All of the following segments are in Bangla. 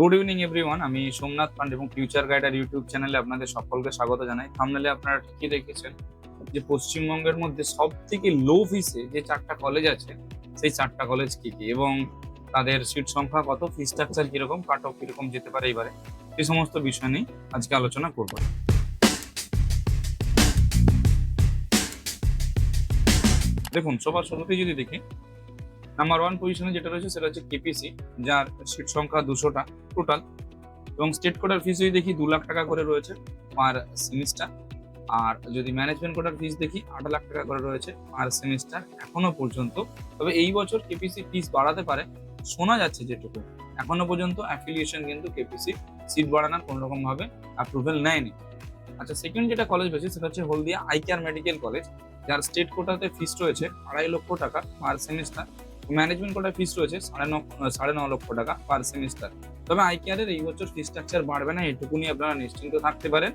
Good evening everyone. আমি সোমনাথ পান্ডে এবং ফিউচার গাইডার ইউটিউব চ্যানেলে আপনাদের সকলকে স্বাগত জানাই। থাম্বনেলে আপনারা ঠিকই দেখেছেন যে পশ্চিমবঙ্গের মধ্যে সব থেকে লো ফিসে যে 4টা কলেজ আছে, সেই 4টা কলেজ কি কি এবং তাদের সিট সংখ্যা কত, ফি স্ট্রাকচার কিরকম, কাট অফ কিরকম যেতে পারে এবারে, এই সমস্ত বিষয় নিয়ে আজকে আলোচনা করবো। দেখুন, সবার শুরুতেই যদি দেখি, নাম্বার 1 পজিশনে যেটা রয়েছে সেটা হচ্ছে কেপিসি, যার সিট সংখ্যা 200টা টোটাল। এবং স্টেট কোটার ফিস যদি দেখি 2 লাখ টাকা করে রয়েছে পার সেমিস্টার। আর যদি ম্যানেজমেন্ট কোটার ফিস দেখি 8 লাখ টাকা করে রয়েছে পার সেমিস্টার এখনো পর্যন্ত। তবে এই বছর কেপিসি ফিস বাড়াতে পারে, শোনা যাচ্ছে যেটুকু। এখনো পর্যন্ত অ্যাফিলিয়েশন কিন্তু কেপিসি সিট বাড়ানোর কোনো রকম ভাবে অ্যাপ্রুভেল নেয়নি। আচ্ছা, সেকেন্ড যেটা কলেজ রয়েছে সেটা হচ্ছে হলদিয়া আই কেয়ার মেডিকেল কলেজ, যার স্টেট কোটাতে ফিস রয়েছে 2.5 লক্ষ টাকা পার সেমিস্টার। ম্যানেজমেন্ট কোটার ফিস রয়েছে 9.5 লক্ষ টাকা পার সেমিস্টার। তবে আই কেয়ারের এই বছর ফিস স্ট্রাকচার বাড়বে না, এটুকুনি আপনারা নিশ্চিন্ত থাকতে পারেন।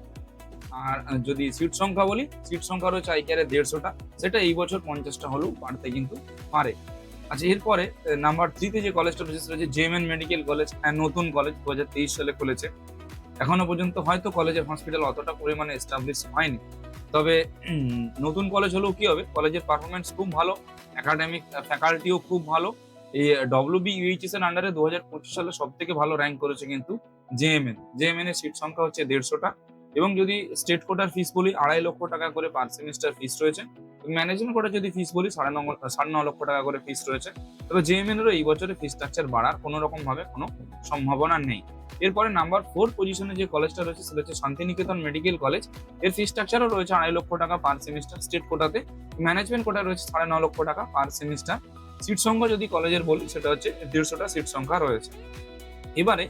আর যদি সিট সংখ্যা বলি, সিট সংখ্যা রয়েছে আই কেয়ারের 150টা, সেটা এই বছর 50টা হলেও বাড়তে কিন্তু পারে। আচ্ছা, এরপরে নাম্বার 3তে যে কলেজটা রয়েছে সেটা হচ্ছে জেএমএন মেডিকেল কলেজ, নতুন কলেজ 2023 সালে খুলেছে। এখনো পর্যন্ত হয়তো কলেজের হসপিটাল অতটা পরিমাণে এস্টাবলিশ হয়নি। তবে নতুন কলেজ হলেও কি হবে, কলেজের পারফরমেন্স খুব ভালো, একাডেমিক ফ্যাকাল্টিও খুব ভালো। এই ডব্লিউবিইউএইচএস এর আন্ডারে 2025 সালে সব থেকে ভালো র্যাঙ্ক করেছে কিন্তু জেএমএন এর সিট সংখ্যা হচ্ছে 150টা। এবং যদি স্টেট কোটার ফিস বলি 2.5 লক্ষ টাকা করে পার সেমিস্টার ফিস রয়েছে। ম্যানেজমেন্ট কোটা যদি ফিস বলি 9.5 লক্ষ টাকা করে ফিস রয়েছে। তবে জেএমএন এরও এই বছরে ফিস স্ট্রাকচার বাড়ার কোনো রকম ভাবে কোনো সম্ভাবনা নেই। এরপরে নাম্বার 4 পজিশনে যে কলেজটা রয়েছে সেটা হচ্ছে শান্তিনিকেতন মেডিকেল কলেজ। এর ফি স্ট্রাকচারও রয়েছে 2.5 লক্ষ টাকা পার সেমিস্টার স্টেট কোটাতে। ম্যানেজমেন্ট কোটা রয়েছে 9.5 লক্ষ টাকা পার সেমিস্টার। সিট সংখ্যা যদি কলেজের বলি সেটা হচ্ছে 150টা সিট সংখ্যা রয়েছে। এবারে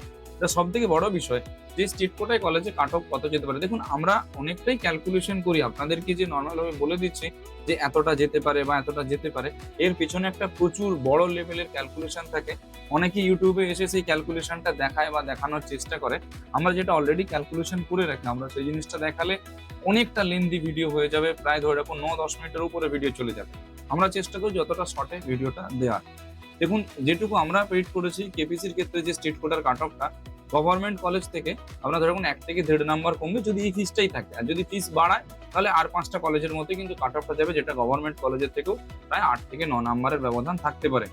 সব থেকে বড় বিষয়, যে স্টেট কোটায় কলেজে কাট অফ কত যেতে পারে। দেখুন, আমরা অনেকটাই ক্যালকুলেশন করি, আপনাদেরকে যে নর্মাল ভাবে বলে দিচ্ছি যে এতটা যেতে পারে বা এতটা যেতে পারে, এর পেছনে একটা প্রচুর বড় লেভেলের ক্যালকুলেশন থাকে। অনেকে ইউটিউবে এসে সেই ক্যালকুলেশনটা দেখায় বা দেখানোর চেষ্টা করে। আমরা যেটা অলরেডি ক্যালকুলেশন করে রাখি, আমরা সেই জিনিসটা দেখালে অনেকটা লেন্দি ভিডিও হয়ে যাবে, প্রায় ধরে রাখুন 9-10 মিনিটের উপরে ভিডিও চলে যাবে। আমরা চেষ্টা করি যতটা শর্টে ভিডিওটা দেওয়ার। দেখুন, যেটুকু আমরা পেড করেছি কেপিসির ক্ষেত্রে, যে স্টেট কোটার কাট অফটা গভর্নমেন্ট কলেজ থেকে আমরা ধরুন 1 থেকে 1.5 নাম্বার কমবে যদি এই ফিসটাই থাকে। আর যদি ফিস বাড়ায় তাহলে আর 5টা কলেজের মধ্যে কিন্তু কাট অফটা যাবে, যেটা গভর্নমেন্ট কলেজের থেকেও প্রায় 8 থেকে 9 নাম্বারের ব্যবধান থাকতে পারে।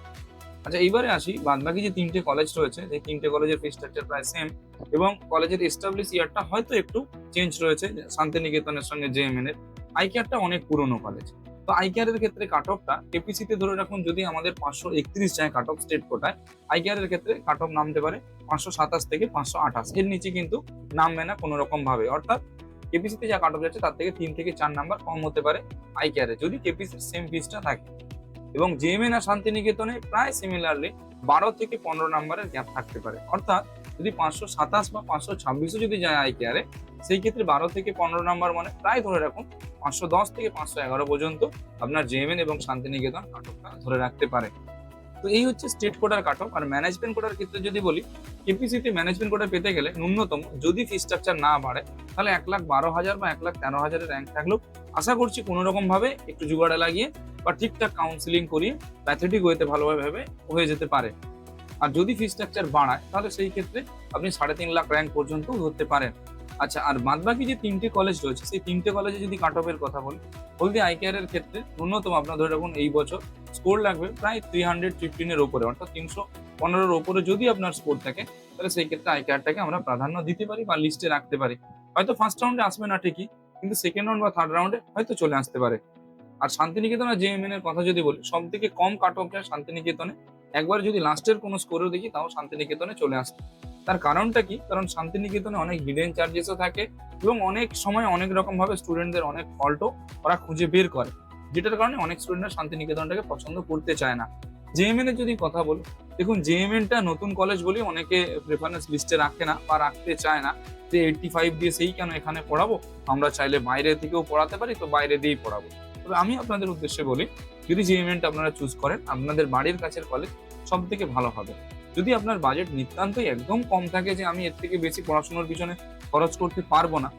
আচ্ছা, এইবারে আসি বাদবাকি যে 3টে কলেজ রয়েছে, এই 3টে কলেজের ফি স্ট্রাকচার প্রায় সেম এবং কলেজের এস্টাবলিশ ইয়ারটা হয়তো একটু চেঞ্জ রয়েছে। শান্তিনিকেতনের সঙ্গে জেএমএন এর আই কেয়ারটা অনেক পুরনো কলেজ। তো আই কেয়ারের ক্ষেত্রে কাট অফটা কেপিসিতে ধরে রাখুন যদি আমাদের 531 যায় কাট অফ স্টেট কোটায়, আই কেয়ারের ক্ষেত্রে কাট অফ নামতে পারে 527 থেকে 528, এর নিচে কিন্তু নামবে না কোনো রকম ভাবে। অর্থাৎ কেপিসিতে যা কাট অফ যাচ্ছে তার থেকে 3 থেকে 4 নাম্বার কম হতে পারে আই কেয়ারে, যদি কেপিসির সেম ফিসটা থাকে। এবং জেএমএন আর শান্তিনিকেতনে প্রায় সিমিলারলি 12 থেকে 15 নাম্বারের গ্যাপ থাকতে পারে। অর্থাৎ যদি 527 বা 526ও যদি যায় আই কেয়ারে, সেই ক্ষেত্রে 12 থেকে 15 নাম্বার মানে প্রায় ধরে রাখুন 510 থেকে 511 পর্যন্ত আপনার জেএমএন এবং শান্তিনিকেতন কাট অফটা ধরে রাখতে পারে। তো এই হচ্ছে স্টেট কোটার কাট অফ। আর ম্যানেজমেন্ট কোটার ক্ষেত্রে যদি বলি, কেপিসিতে ম্যানেজমেন্ট কোটা পেতে গেলে ন্যূনতম যদি ফি স্ট্রাকচার না বাড়ে তাহলে 1,12,000 বা 1,13,000 র্যাঙ্ক থাকলেও আশা করছি কোনো রকম ভাবে একটু জুগাড়ে লাগিয়ে বা ঠিকঠাক কাউন্সিলিং করিয়ে প্যাথেটিক ওয়েতে ভালোভাবে হয়ে যেতে পারে। আর যদি ফি স্ট্রাকচার বাড়ায় তাহলে সেই ক্ষেত্রে আপনি 3.5 লাখ র্যাঙ্ক পর্যন্ত ধরতে পারেন। আচ্ছা, আর বাদবাকি যে 3টে কলেজ রয়েছে সেই 3টে কলেজে যদি কাট অফের কথা বলি, হলদিয়া আই কেয়ারের ক্ষেত্রে ন্যূনতম আপনার ধরে রাখুন এই বছর স্কোর লাগবে প্রায় 315 এর ওপরে, অর্থাৎ 315 এর ওপরে যদি আপনার স্কোর থাকে তাহলে সেই ক্ষেত্রে আই কেয়ারটাকে আমরা প্রাধান্য দিতে পারি বা লিস্টে রাখতে পারি। হয়তো ফার্স্ট রাউন্ডে আসবে না ঠিকই, কিন্তু সেকেন্ড রাউন্ড বা থার্ড রাউন্ডে হয়তো চলে আসতে পারে। আর শান্তিনিকেতন আর জেএমএন এর কথা যদি বলি, সব থেকে কম কাট অফ যায় শান্তিনিকেতনে। একবার যদি লাস্টের কোনো স্কোরেও দেখি তাও শান্তিনিকেতনে চলে আসবে। তার কারণটা কি? কারণ শান্তিনিকেতনে অনেক হিডেন চার্জেসও থাকে এবং অনেক সময় অনেক রকম ভাবে স্টুডেন্টদের অনেক ফল্টও ওরা খুঁজে বের করে, যেটার কারণে অনেক স্টুডেন্টরা শান্তিনিকেতনটাকে পছন্দ করতে চায় না। জেএমএন এর যদি কথা বলি, দেখুন জেএমএনটা নতুন কলেজ বলে অনেকে প্রেফারেন্স লিস্টে রাখে না বা রাখতে চায় না, যে 85 দিয়ে সেই কেন এখানে পড়াবো, আমরা চাইলে বাইরে থেকেও পড়াতে পারি, তো বাইরে দিয়েই পড়াবো। তবে আমি আপনাদের উদ্দেশ্যে বলি, যদি জেএমএনটা আপনারা চুজ করেন আপনাদের বাড়ির কাছের কলেজ সব থেকে ভালো হবে। যদি আপনার বাজেট নিতান্তই একদম কম থাকে, যে আমি এর থেকে বেশি পড়াশোনার পিছনে খরচ করতে পারবো না,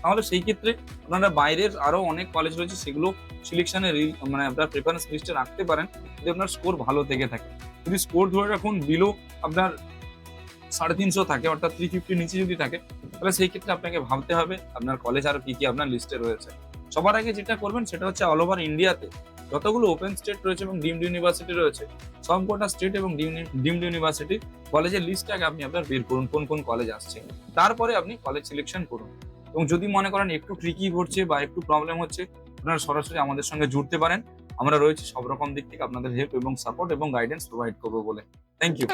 তাহলে সেই ক্ষেত্রে আপনারা বাইরের আরো অনেক কলেজ রয়েছে সেগুলো সিলেকশনে মানে আপনার প্রেফারেন্স লিস্টে রাখতে পারেন, যদি আপনার স্কোর ভালো থেকে থাকে। যদি স্কোর ধরে রাখুন বিলো আপনার 350 থাকে, অর্থাৎ 350 নিচে যদি থাকে, তাহলে সেই ক্ষেত্রে আপনাকে ভাবতে হবে আপনার কলেজ আর কি কি আপনার লিস্টে রয়েছে। সবার আগে যেটা করবেন সেটা হচ্ছে অল ওভার ইন্ডিয়াতে যতগুলো ওপেন স্টেট রয়েছে এবং ডিমড ইউনিভার্সিটি রয়েছে, সবকটা স্টেট এবং ডিমড ইউনিভার্সিটি কলেজের লিস্ট আগে আপনি আপনার বের করুন কোন কোন কলেজ আসছে। তারপরে আপনি কলেজ সিলেকশন করুন। এবং যদি মনে করেন একটু ট্রিকি ঘটছে বা একটু প্রবলেম হচ্ছে, আপনারা সরাসরি আমাদের সঙ্গে জুড়তে পারেন। আমরা রয়েছি সব রকম দিক থেকে আপনাদের হেল্প এবং সাপোর্ট এবং গাইডেন্স প্রোভাইড করবো বলে। Thank you.